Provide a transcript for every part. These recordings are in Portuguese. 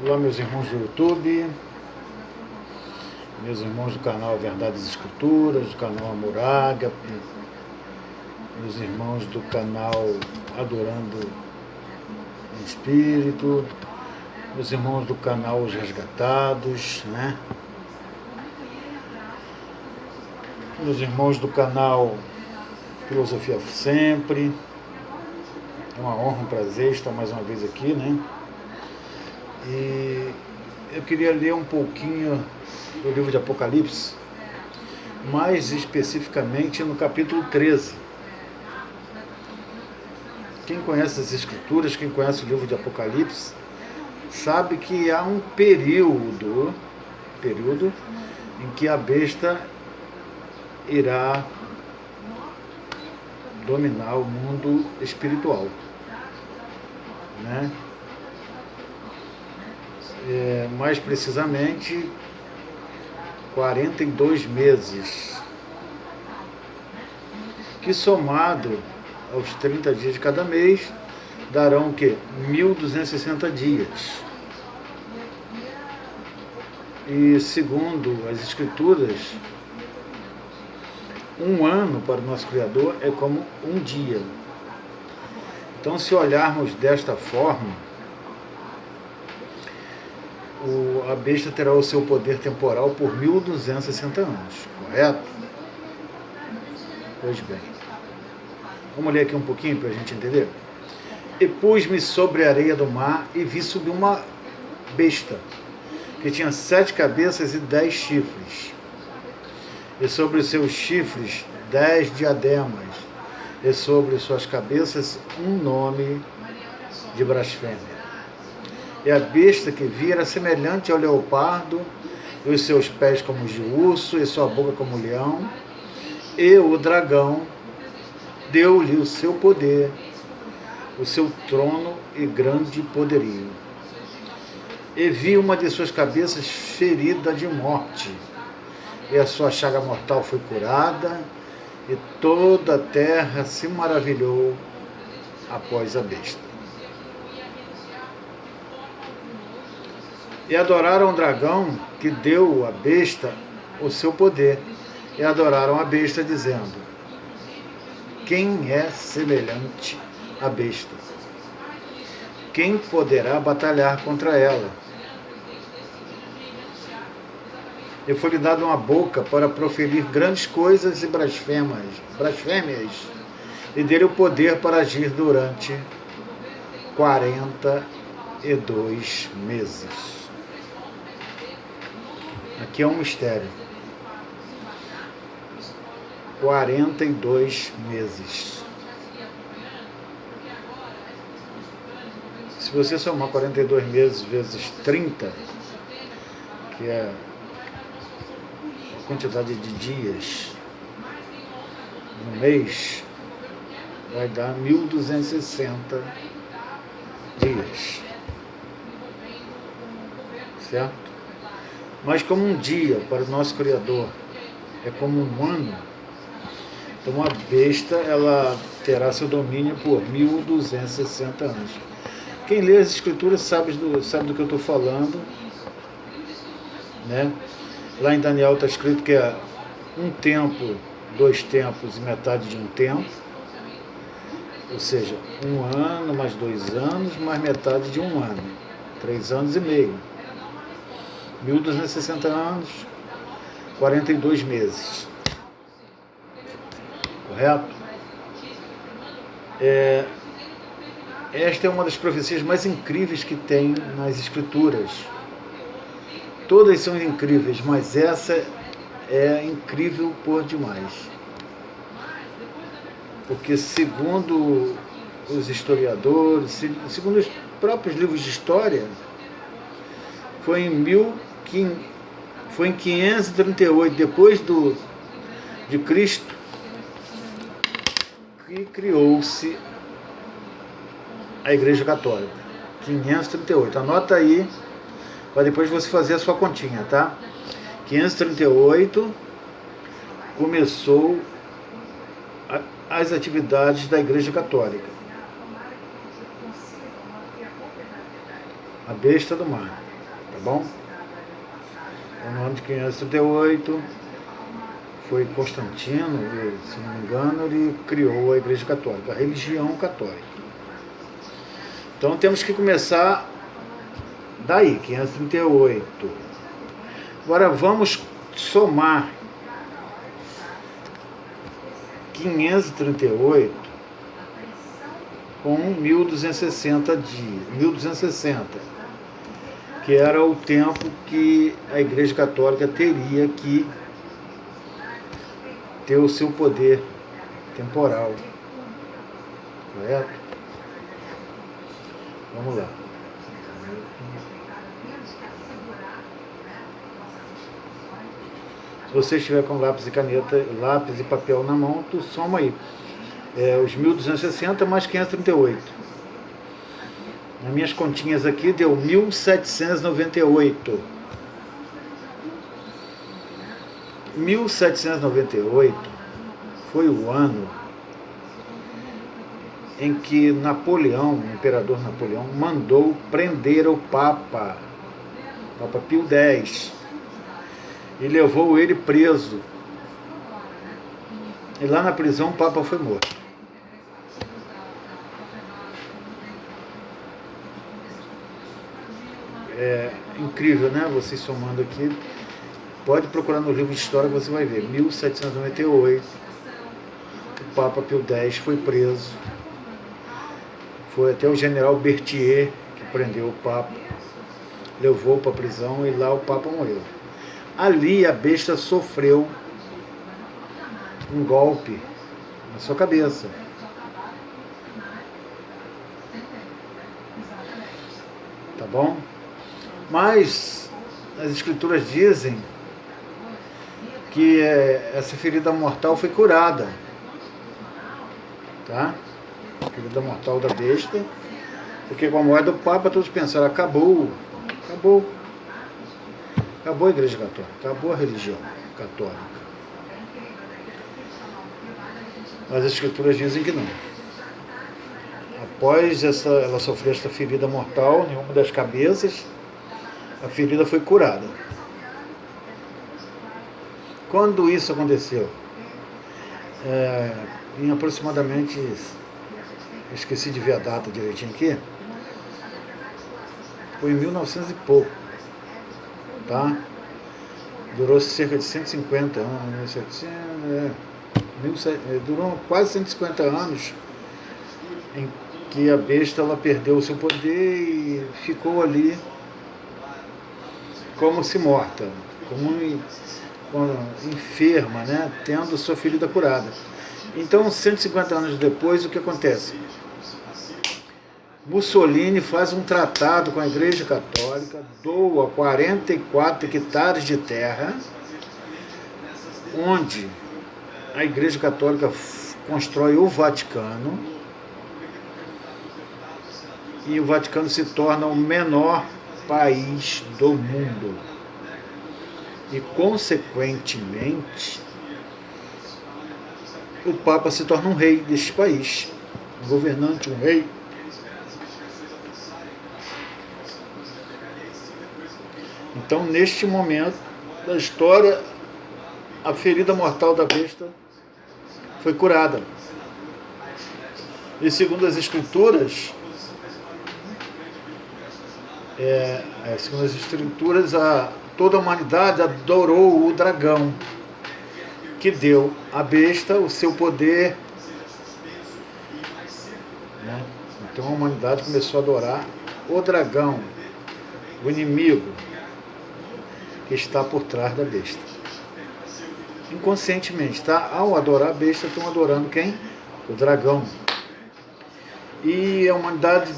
Olá, meus irmãos do YouTube, meus irmãos do canal Verdades e Escrituras, do canal Amor Ágape, meus irmãos do canal Adorando em Espírito, meus irmãos do canal Os Resgatados, né? Meus irmãos do canal Filosofia Sempre. É uma honra, um prazer estar mais uma vez aqui, né? E eu queria ler um pouquinho do livro de Apocalipse, mais especificamente no capítulo 13. Quem conhece as Escrituras, quem conhece o livro de Apocalipse, sabe que há um período em que a besta irá dominar o mundo espiritual, né? Mais precisamente 42 meses, que somado aos 30 dias de cada mês darão o quê? 1.260 dias. E segundo as Escrituras, um ano para o nosso Criador é como um dia. Então, se olharmos desta forma, a besta terá o seu poder temporal por 1.260 anos, correto? Pois bem. Vamos ler aqui um pouquinho para a gente entender? E pus-me sobre a areia do mar e vi subir uma besta, que tinha 7 cabeças e 10 chifres. E sobre os seus chifres 10 diademas, e sobre suas cabeças um nome de blasfêmia. E a besta que vi era semelhante ao leopardo, e os seus pés como os de urso, e sua boca como o leão. E o dragão deu-lhe o seu poder, o seu trono e grande poderio. E vi uma de suas cabeças ferida de morte, e a sua chaga mortal foi curada, e toda a terra se maravilhou após a besta. E adoraram o dragão que deu à besta o seu poder, e adoraram a besta, dizendo: quem é semelhante à besta? Quem poderá batalhar contra ela? E foi-lhe dada uma boca para proferir grandes coisas e blasfêmias, e dele o poder para agir durante 42 meses. Aqui é um mistério. 42 meses. Se você somar 42 meses vezes 30, que é a quantidade de dias no mês, vai dar 1.260 dias. Certo? Mas como um dia para o nosso Criador é como um ano, então a besta ela terá seu domínio por 1.260 anos. Quem lê as Escrituras sabe do que eu estou falando, né? Lá em Daniel está escrito que é um tempo, 2 tempos e metade de um tempo, ou seja, um ano mais 2 anos mais metade de um ano, 3 anos e meio. 1.260 anos, 42 meses. Correto? Esta é uma das profecias mais incríveis que tem nas Escrituras. Todas são incríveis, mas essa é incrível por demais. Porque segundo os historiadores, segundo os próprios livros de história, foi em 538 depois de Cristo que criou-se a Igreja Católica. 538. Anota aí para depois você fazer a sua continha, tá? 538 começou as atividades da Igreja Católica. A besta do mar. bom? Então, no ano de 538, foi Constantino, se não me engano, ele criou a Igreja Católica, a religião católica. Então temos que começar daí, 538. Agora vamos somar 538 com 1260 dias, 1260, que era o tempo que a Igreja Católica teria que ter o seu poder temporal. Correto? Vamos lá. Se você estiver com lápis e caneta, lápis e papel na mão, tu soma aí. Os 1260 mais 538. Nas minhas continhas aqui deu 1798. 1798 foi o ano em que Napoleão, o imperador Napoleão, mandou prender o Papa Pio X, e levou ele preso. E lá na prisão o Papa foi morto. É incrível, né? Vocês somando aqui. Pode procurar no livro de história que você vai ver. 1798, o Papa Pio X foi preso. Foi até o general Berthier que prendeu o Papa, levou para a prisão e lá o Papa morreu. Ali a besta sofreu um golpe na sua cabeça. Tá bom? Mas as escrituras dizem que essa ferida mortal foi curada. Tá? A ferida mortal da besta. Porque com a morte do Papa todos pensaram, acabou a Igreja Católica, acabou a religião católica. Mas as escrituras dizem que não. Após ela sofrer esta ferida mortal em uma das cabeças, a ferida foi curada. Quando isso aconteceu? Em aproximadamente, esqueci de ver a data direitinho aqui, foi em 1900 e pouco, tá? Durou cerca de 150 anos, durou quase 150 anos em que a besta ela perdeu o seu poder e ficou ali como se morta, como enferma, né? Tendo sua ferida curada. Então, 150 anos depois, o que acontece? Mussolini faz um tratado com a Igreja Católica, doa 44 hectares de terra, onde a Igreja Católica constrói o Vaticano, e o Vaticano se torna o menor país do mundo. E, consequentemente, o Papa se torna um rei deste país, um governante, um rei. Então, neste momento da história, a ferida mortal da besta foi curada. E segundo as Escrituras, toda a humanidade adorou o dragão, que deu à besta o seu poder, né? Então a humanidade começou a adorar o dragão, o inimigo que está por trás da besta. Inconscientemente, tá? Ao adorar a besta, estão adorando quem? O dragão. E a humanidade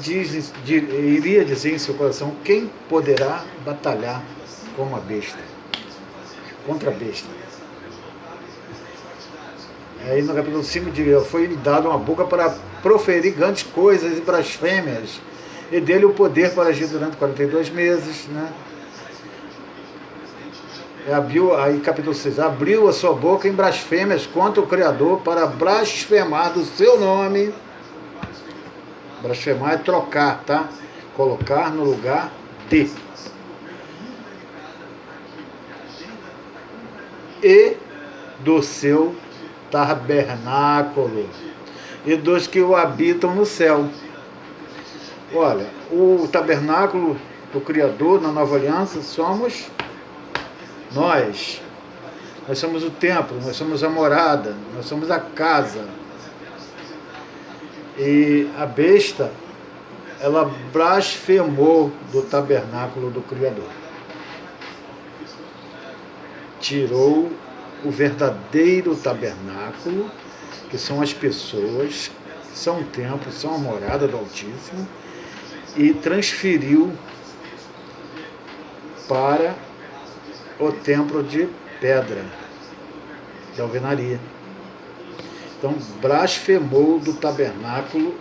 iria dizer em seu coração, quem poderá batalhar com a besta? Contra a besta. Aí no capítulo 5 diz, foi-lhe dado uma boca para proferir grandes coisas e blasfêmias, e dele o poder para agir durante 42 meses, né? Aí capítulo 6, abriu a sua boca em blasfêmias contra o Criador para blasfemar do seu nome. Blasfemar é trocar, tá? Colocar no lugar de. e do seu tabernáculo e dos que o habitam no céu. Olha, o tabernáculo do Criador na Nova Aliança somos nós. Nós somos o templo, nós somos a morada, nós somos a casa. E a besta, ela blasfemou do tabernáculo do Criador. Tirou o verdadeiro tabernáculo, que são as pessoas, que são o templo, são a morada do Altíssimo, e transferiu para o templo de pedra, de alvenaria. Então, blasfemou do tabernáculo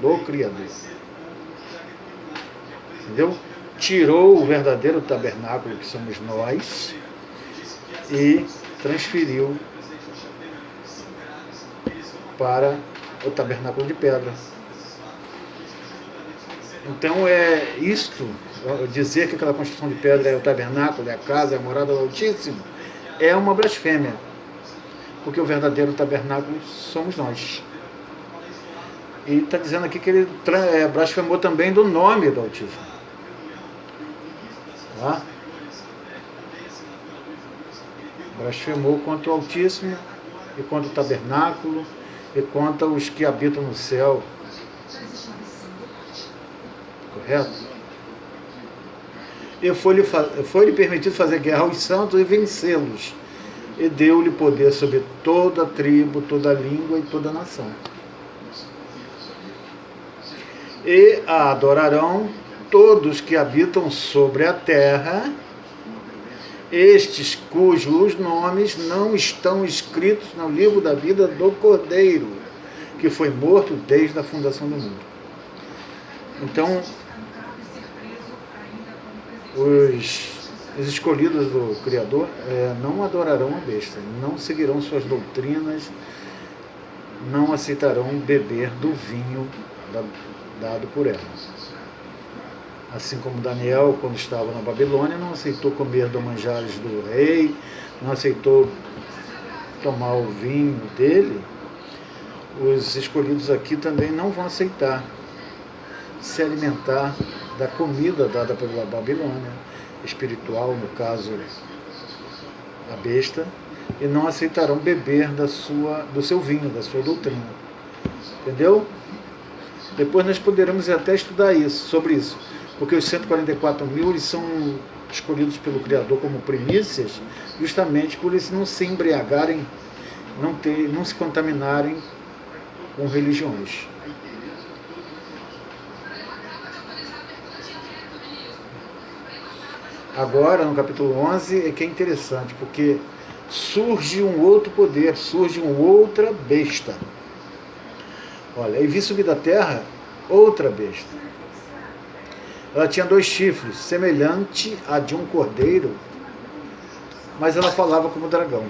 do Criador. Entendeu? Tirou o verdadeiro tabernáculo, que somos nós, e transferiu para o tabernáculo de pedra. Então, isto, dizer que aquela construção de pedra é o tabernáculo, é a casa, é a morada do Altíssimo, é uma blasfêmia. Porque o verdadeiro tabernáculo somos nós. E está dizendo aqui que ele blasfemou também do nome do Altíssimo. Tá? Blasfemou contra o Altíssimo, e contra o tabernáculo, e contra os que habitam no céu. Correto? E foi-lhe permitido fazer guerra aos santos e vencê-los. E deu-lhe poder sobre toda a tribo, toda a língua e toda a nação. E a adorarão todos que habitam sobre a terra, estes cujos nomes não estão escritos no livro da vida do Cordeiro, que foi morto desde a fundação do mundo. Então, os escolhidos do Criador não adorarão a besta, não seguirão suas doutrinas, não aceitarão beber do vinho dado por ela. Assim como Daniel, quando estava na Babilônia, não aceitou comer dos manjares do rei, não aceitou tomar o vinho dele, os escolhidos aqui também não vão aceitar se alimentar da comida dada pela Babilônia, espiritual, no caso a besta, e não aceitarão beber do seu vinho, da sua doutrina. Entendeu? Depois nós poderemos até estudar sobre isso, porque os 144 mil eles são escolhidos pelo Criador como primícias, justamente por eles não se embriagarem, não se contaminarem com religiões. Agora, no capítulo 11, é que é interessante, porque surge um outro poder, surge uma outra besta. Olha, e vi subir da terra outra besta. Ela tinha 2 chifres, semelhante a de um cordeiro, mas ela falava como dragão.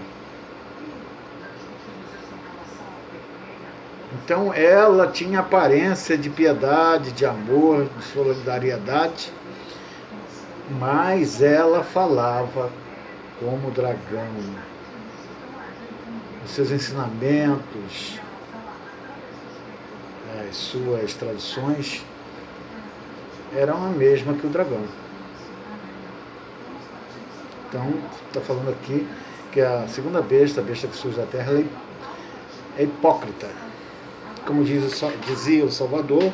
Então, ela tinha aparência de piedade, de amor, de solidariedade, mas ela falava como dragão. Os seus ensinamentos, as suas tradições eram a mesma que o dragão. Então, está falando aqui que a segunda besta, a besta que surge da terra, ela é hipócrita. Como dizia o Salvador,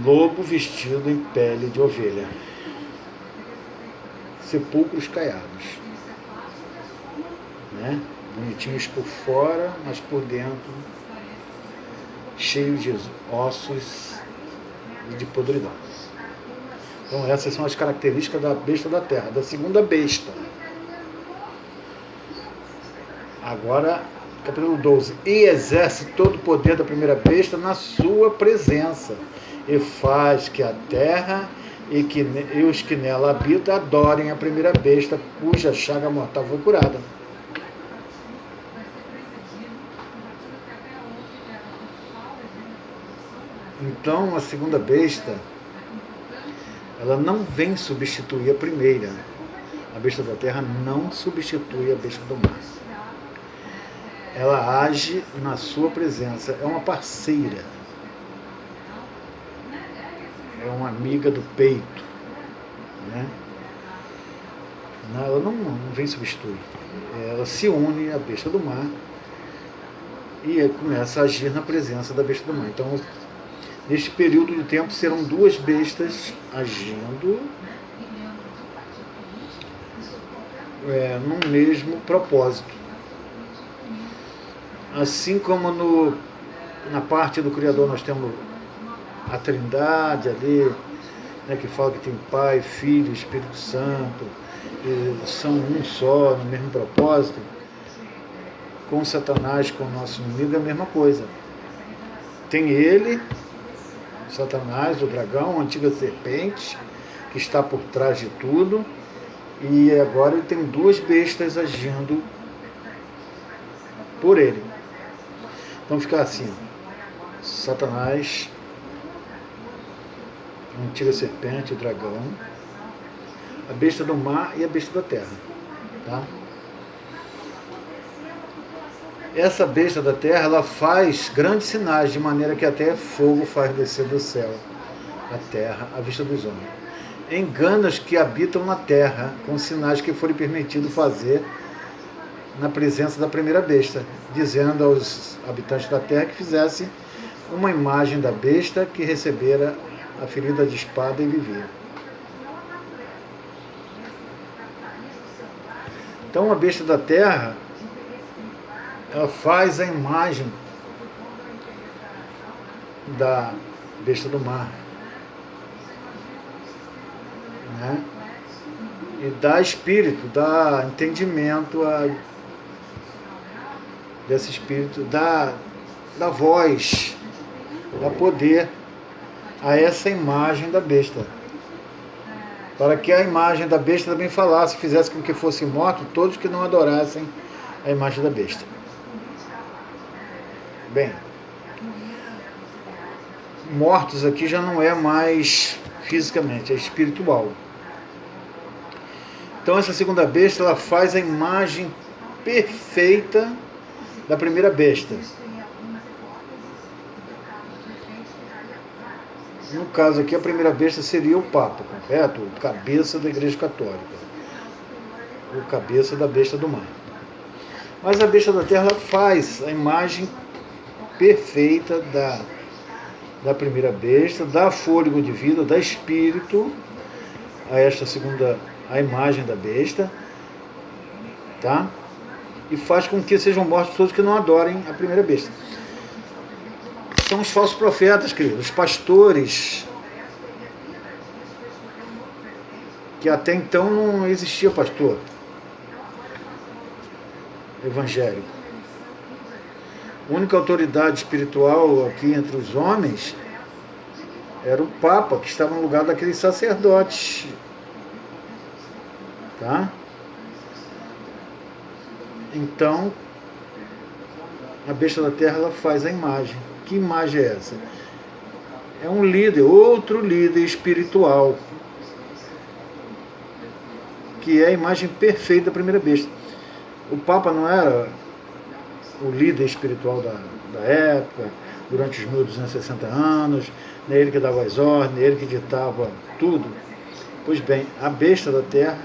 lobo vestido em pele de ovelha, sepulcros caiados, né? Bonitinhos por fora, mas por dentro cheios de ossos e de podridão. Então essas são as características da besta da terra, da segunda besta. Agora, capítulo 12. E exerce todo o poder da primeira besta na sua presença, e faz que a terra e os que nela habitam adorem a primeira besta, cuja chaga mortal foi curada. Então, a segunda besta, ela não vem substituir a primeira, A besta da terra não substitui a besta do mar. Ela age na sua presença, é uma parceira, é uma amiga do peito, né? Ela não vem substituir, ela se une à besta do mar e começa a agir na presença da besta do mar. Então, neste período de tempo, serão duas bestas agindo num mesmo propósito. Assim como na parte do Criador nós temos a Trindade ali, né, que fala que tem Pai, Filho e Espírito Santo, e são um só, no mesmo propósito. Com Satanás, com o nosso inimigo, é a mesma coisa. Tem ele, Satanás, o dragão, a antiga serpente, que está por trás de tudo, e agora ele tem duas bestas agindo por ele. Então fica assim, Satanás, a antiga serpente, o dragão, a besta do mar e a besta da terra. Tá? Essa besta da terra, ela faz grandes sinais, de maneira que até fogo faz descer do céu a terra à vista dos homens. Engana os que habitam na terra, com sinais que forem permitidos fazer na presença da primeira besta, dizendo aos habitantes da terra que fizessem uma imagem da besta que recebera a ferida de espada e vivia. Então a besta da terra, ela faz a imagem da besta do mar, né? E dá espírito, dá entendimento desse espírito, dá voz, dá poder a essa imagem da besta, para que a imagem da besta também falasse, fizesse com que fossem mortos todos que não adorassem a imagem da besta. Bem, mortos aqui já não é mais fisicamente, é espiritual. Então essa segunda besta, ela faz a imagem perfeita da primeira besta. No caso aqui, a primeira besta seria o Papa, correto? O cabeça da Igreja Católica. O cabeça da besta do mar. Mas a besta da terra, ela faz a imagem perfeita da primeira besta, dá fôlego de vida, dá espírito a esta segunda, a imagem da besta, tá? E faz com que sejam mortos todos que não adorem a primeira besta. São os falsos profetas, queridos, os pastores, que até então não existia pastor evangélico. A única autoridade espiritual aqui entre os homens era o Papa, que estava no lugar daqueles sacerdotes. Tá? Então, a besta da terra, ela faz a imagem. Que imagem é essa? É um líder, outro líder espiritual, que é a imagem perfeita da primeira besta. O Papa não era o líder espiritual da época, durante os 1260 anos, não é ele que dava as ordens, ele que ditava tudo. Pois bem, a besta da terra,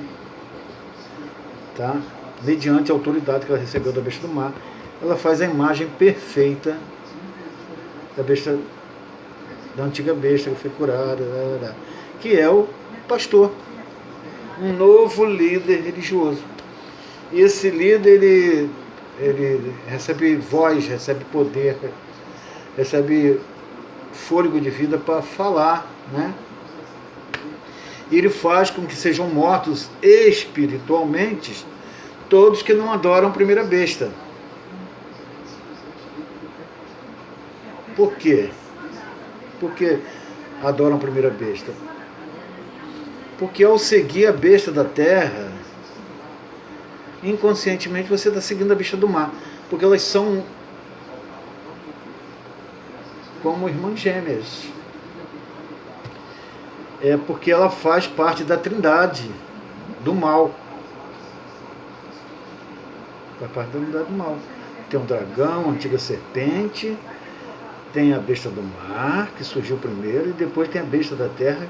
tá? Mediante a autoridade que ela recebeu da besta do mar, ela faz a imagem perfeita da besta, da antiga besta que foi curada, que é o pastor, um novo líder religioso. E esse líder, ele recebe voz, recebe poder, recebe fôlego de vida para falar, né? E ele faz com que sejam mortos espiritualmente todos que não adoram a primeira besta. Por quê? Porque adoram a primeira besta. Porque ao seguir a besta da terra, inconscientemente você está seguindo a besta do mar. Porque elas são como irmãs gêmeas. É porque ela faz parte da trindade do mal. Faz parte da unidade do mal. Tem um dragão, a antiga serpente, tem a besta do mar, que surgiu primeiro, e depois tem a besta da terra,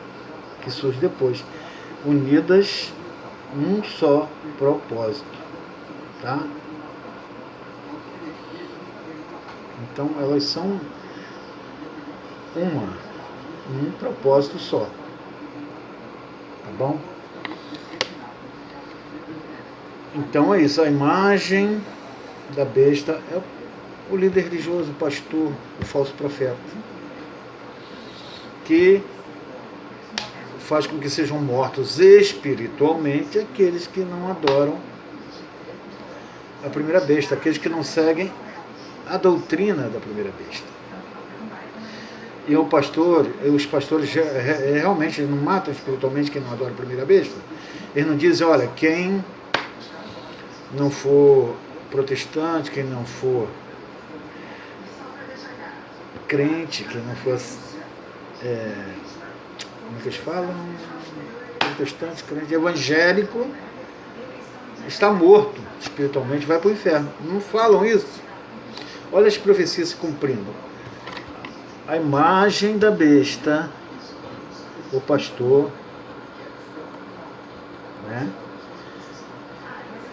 que surge depois. Unidas num só propósito. Tá? Então elas são um propósito só. Tá bom? Então é isso, a imagem da besta é o líder religioso, o pastor, o falso profeta, que faz com que sejam mortos espiritualmente aqueles que não adoram a primeira besta, aqueles que não seguem a doutrina da primeira besta. E os pastores realmente não matam espiritualmente quem não adora a primeira besta. Eles não dizem, olha, quem não for protestante, quem não for crente, quem não for como é que eles falam? Protestante, crente, evangélico, está morto espiritualmente, vai para o inferno. Não falam isso? Olha as profecias se cumprindo. A imagem da besta, o pastor, né,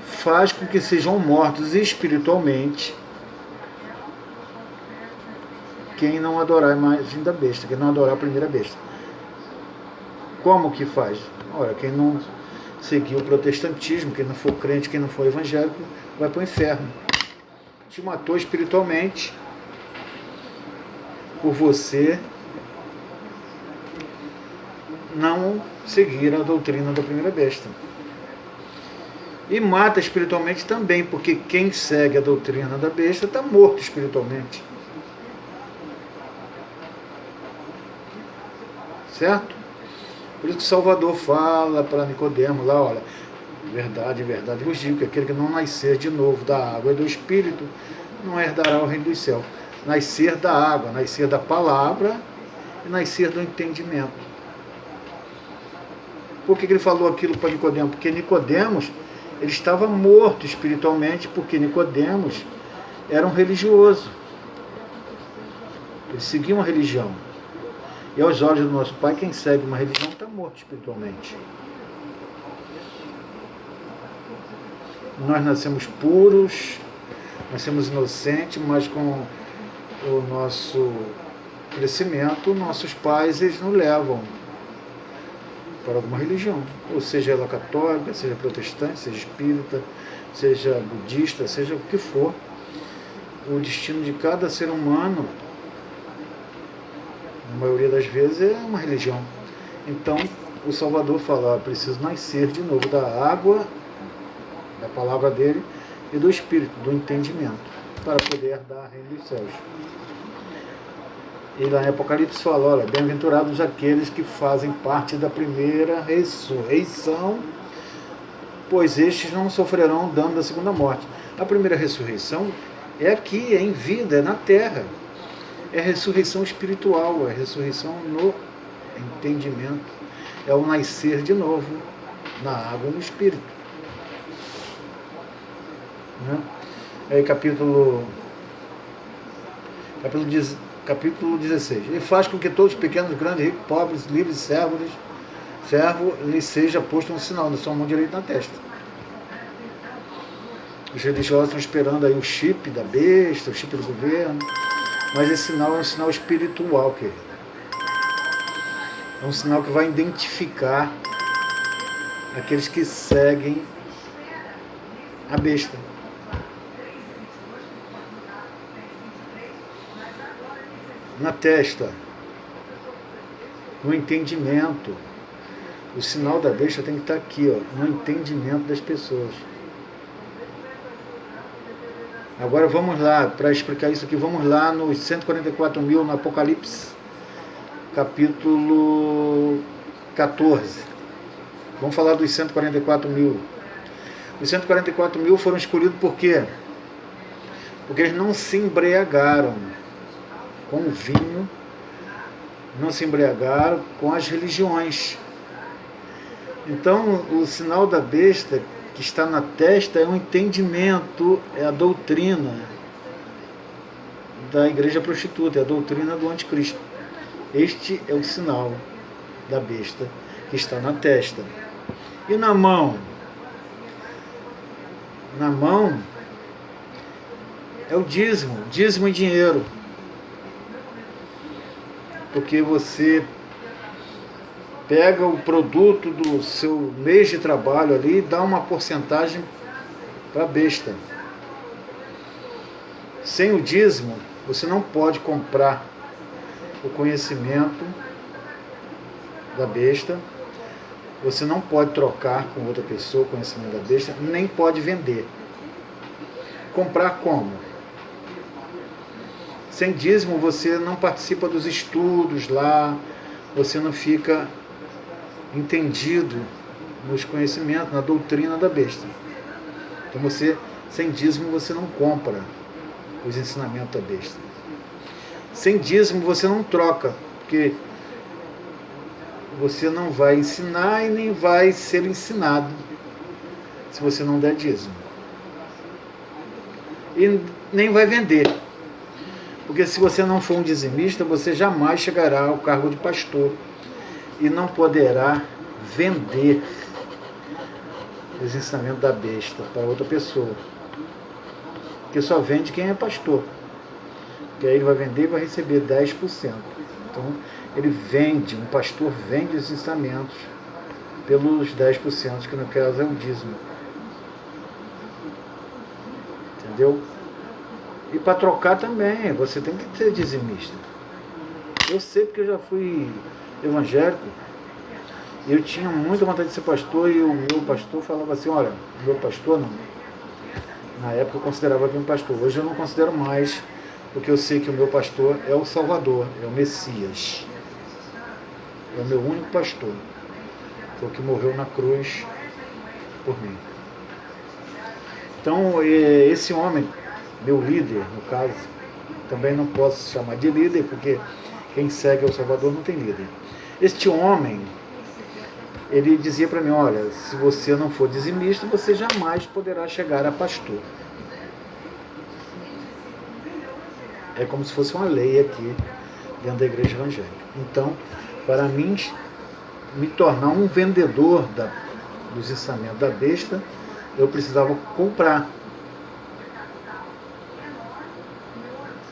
faz com que sejam mortos espiritualmente quem não adorar a imagem da besta, quem não adorar a primeira besta. Como que faz? Olha, quem não seguir o protestantismo, quem não for crente, quem não for evangélico, vai para o inferno. Te matou espiritualmente por você não seguir a doutrina da primeira besta. E mata espiritualmente também, porque quem segue a doutrina da besta está morto espiritualmente. Certo? Por isso que Salvador fala para Nicodemo lá, olha, verdade, verdade vos digo que aquele que não nascer de novo da água e do Espírito não herdará o reino dos céus. Nascer da água, nascer da palavra e nascer do entendimento. Por que ele falou aquilo para Nicodemo? Porque Nicodemos, ele estava morto espiritualmente, porque Nicodemos era um religioso. Ele seguia uma religião. E aos olhos do nosso Pai, quem segue uma religião está morto espiritualmente. Nós nascemos puros, nascemos inocentes, mas com o nosso crescimento, nossos pais eles nos levam para alguma religião, ou seja ela católica, seja protestante, seja espírita, seja budista, seja o que for. O destino de cada ser humano, na maioria das vezes, é uma religião. Então o Salvador fala, preciso nascer de novo da água, da palavra dele, e do Espírito, do entendimento, para poder herdar a reino dos céus. E lá em Apocalipse fala, olha, bem-aventurados aqueles que fazem parte da primeira ressurreição, pois estes não sofrerão dano da segunda morte. A primeira ressurreição é aqui, é em vida, é na terra. É a ressurreição espiritual, é a ressurreição no entendimento. É o nascer de novo na água e no Espírito. Né? Aí capítulo 16. E faz com que todos os pequenos, grandes, ricos, pobres, livres, servo lhes seja posto um sinal na sua mão direita na testa. Os religiosos estão esperando aí o chip da besta, o chip do governo, mas esse sinal é um sinal espiritual, querido. É um sinal que vai identificar aqueles que seguem a besta. Na testa, no entendimento. O sinal da besta tem que estar aqui, ó, no entendimento das pessoas. Agora vamos lá, para explicar isso aqui, vamos lá nos 144 mil, no Apocalipse, capítulo 14. Vamos falar dos 144 mil. Os 144 mil foram escolhidos por quê? Porque eles não se embriagaram com o vinho, não se embriagaram com as religiões. Então, o sinal da besta que está na testa é um entendimento, é a doutrina da igreja prostituta, é a doutrina do anticristo. Este é o sinal da besta que está na testa. E na mão? Na mão é o dízimo em dinheiro. Porque você pega o produto do seu mês de trabalho ali e dá uma porcentagem para a besta. Sem o dízimo, você não pode comprar o conhecimento da besta, você não pode trocar com outra pessoa o conhecimento da besta, nem pode vender. Comprar como? Sem dízimo você não participa dos estudos lá, você não fica entendido nos conhecimentos, na doutrina da besta. Então você, sem dízimo, você não compra os ensinamentos da besta. Sem dízimo você não troca, porque você não vai ensinar e nem vai ser ensinado se você não der dízimo. E nem vai vender. Porque se você não for um dizimista, você jamais chegará ao cargo de pastor e não poderá vender os ensinamentos da besta para outra pessoa. Porque só vende quem é pastor. Porque aí ele vai vender e vai receber 10%. Então, ele vende, um pastor vende os ensinamentos pelos 10%, que no caso é um dízimo. Entendeu? E para trocar também, você tem que ser dizimista. Eu sei porque eu já fui evangélico, eu tinha muita vontade de ser pastor, e o meu pastor falava assim, olha, o meu pastor não. Na época eu considerava que um pastor, hoje eu não considero mais, porque eu sei que o meu pastor é o Salvador, é o Messias. É o meu único pastor. Foi o que morreu na cruz por mim. Então, esse homem, meu líder, no caso, também não posso chamar de líder, porque quem segue o Salvador não tem líder. Este homem, ele dizia para mim, olha, se você não for dizimista, você jamais poderá chegar a pastor. É como se fosse uma lei aqui dentro da igreja evangélica. Então, para mim, me tornar um vendedor dos ensinamentos da besta, eu precisava comprar.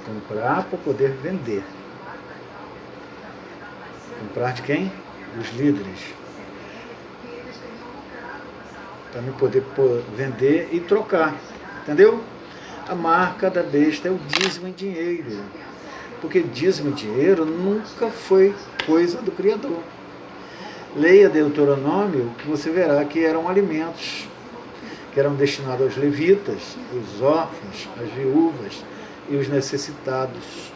Comprar para poder vender. Comprar de quem? Dos líderes. Para me poder vender e trocar. Entendeu? A marca da besta é o dízimo em dinheiro. Porque dízimo em dinheiro nunca foi coisa do Criador. Leia Deuteronômio, que você verá que eram alimentos que eram destinados aos levitas, os órfãos, as viúvas e os necessitados.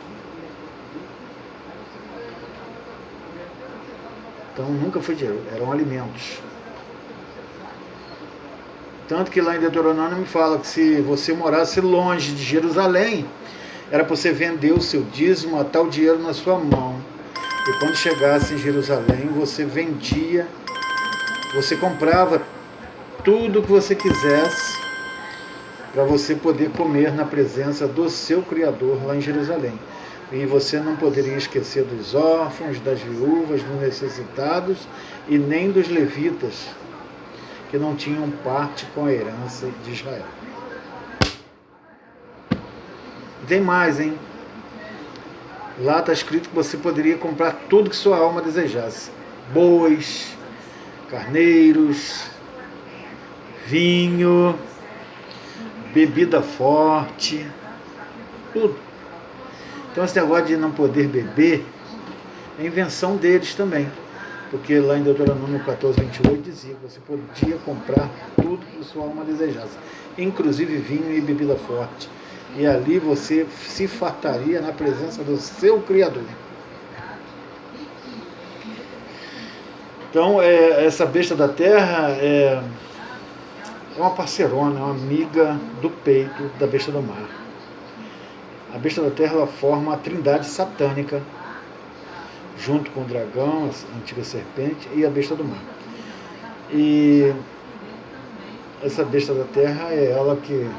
Então nunca foi dinheiro, eram alimentos. Tanto que lá em Deuteronômio me fala que se você morasse longe de Jerusalém, era para você vender o seu dízimo a tal dinheiro na sua mão. E quando chegasse em Jerusalém, você vendia, você comprava tudo o que você quisesse para você poder comer na presença do seu Criador lá em Jerusalém. E você não poderia esquecer dos órfãos, das viúvas, dos necessitados e nem dos levitas, que não tinham parte com a herança de Israel. E tem mais, hein? Lá está escrito que você poderia comprar tudo que sua alma desejasse. Bois, carneiros, vinho, bebida forte, tudo. Então esse negócio de não poder beber é invenção deles também. Porque lá em Deuteronômio 14, 28 dizia que você podia comprar tudo que sua alma desejasse, inclusive vinho e bebida forte. E ali você se fartaria na presença do seu Criador. Então, essa besta da terra é uma parceirona, é uma amiga do peito da besta do mar. A besta da terra ela forma a trindade satânica, junto com o dragão, a antiga serpente e a besta do mar. E essa besta da terra é ela que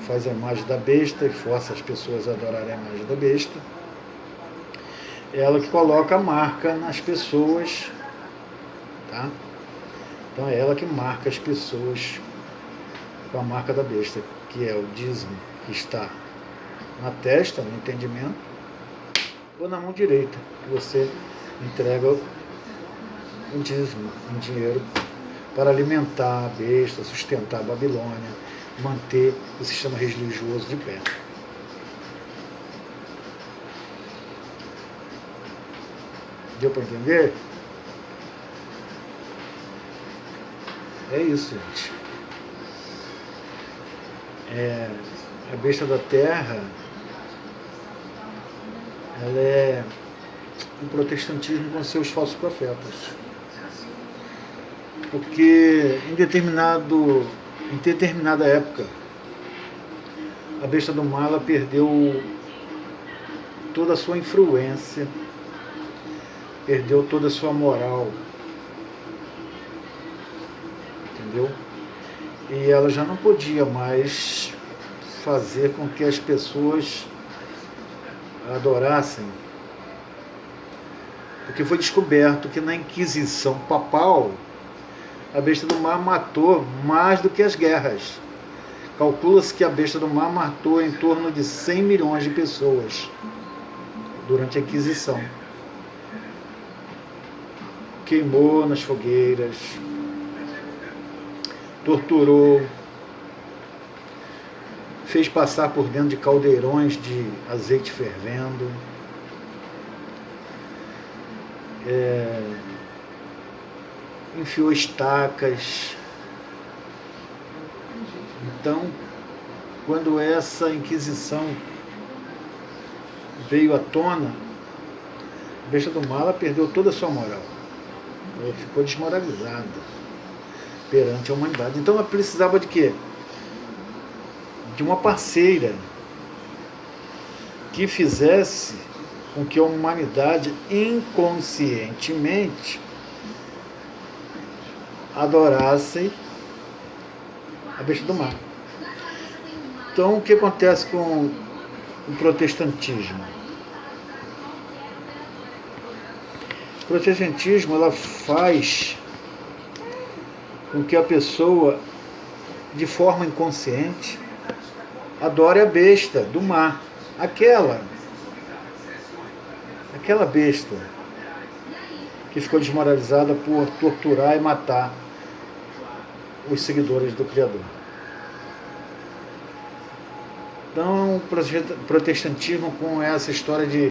faz a imagem da besta e força as pessoas a adorarem a imagem da besta. É ela que coloca a marca nas pessoas, tá? Então é ela que marca as pessoas com a marca da besta, que é o dízimo que está na testa, no entendimento, ou na mão direita, que você entrega um dízimo em dinheiro para alimentar a besta, sustentar a Babilônia, manter o sistema religioso de pé. Deu para entender? É isso, gente. A besta da terra, ela é o protestantismo com seus falsos profetas. Porque em determinada época, a besta do mal ela perdeu toda a sua influência, perdeu toda a sua moral, entendeu? E ela já não podia mais fazer com que as pessoas adorassem, porque foi descoberto que na Inquisição Papal a besta do mar matou mais do que as guerras. Calcula-se que a besta do mar matou em torno de 100 milhões de pessoas durante a Inquisição. Queimou nas fogueiras, torturou, fez passar por dentro de caldeirões de azeite fervendo, enfiou estacas. Então, quando essa Inquisição veio à tona, a besta do mal perdeu toda a sua moral. Ela ficou desmoralizada perante a humanidade. Então ela precisava de quê? De uma parceira que fizesse com que a humanidade inconscientemente adorasse a besta do mar. Então o que acontece com o protestantismo? O protestantismo ela faz com que a pessoa, de forma inconsciente, adore a besta do mar, aquela besta que ficou desmoralizada por torturar e matar os seguidores do Criador. Então, o protestantismo, com essa história de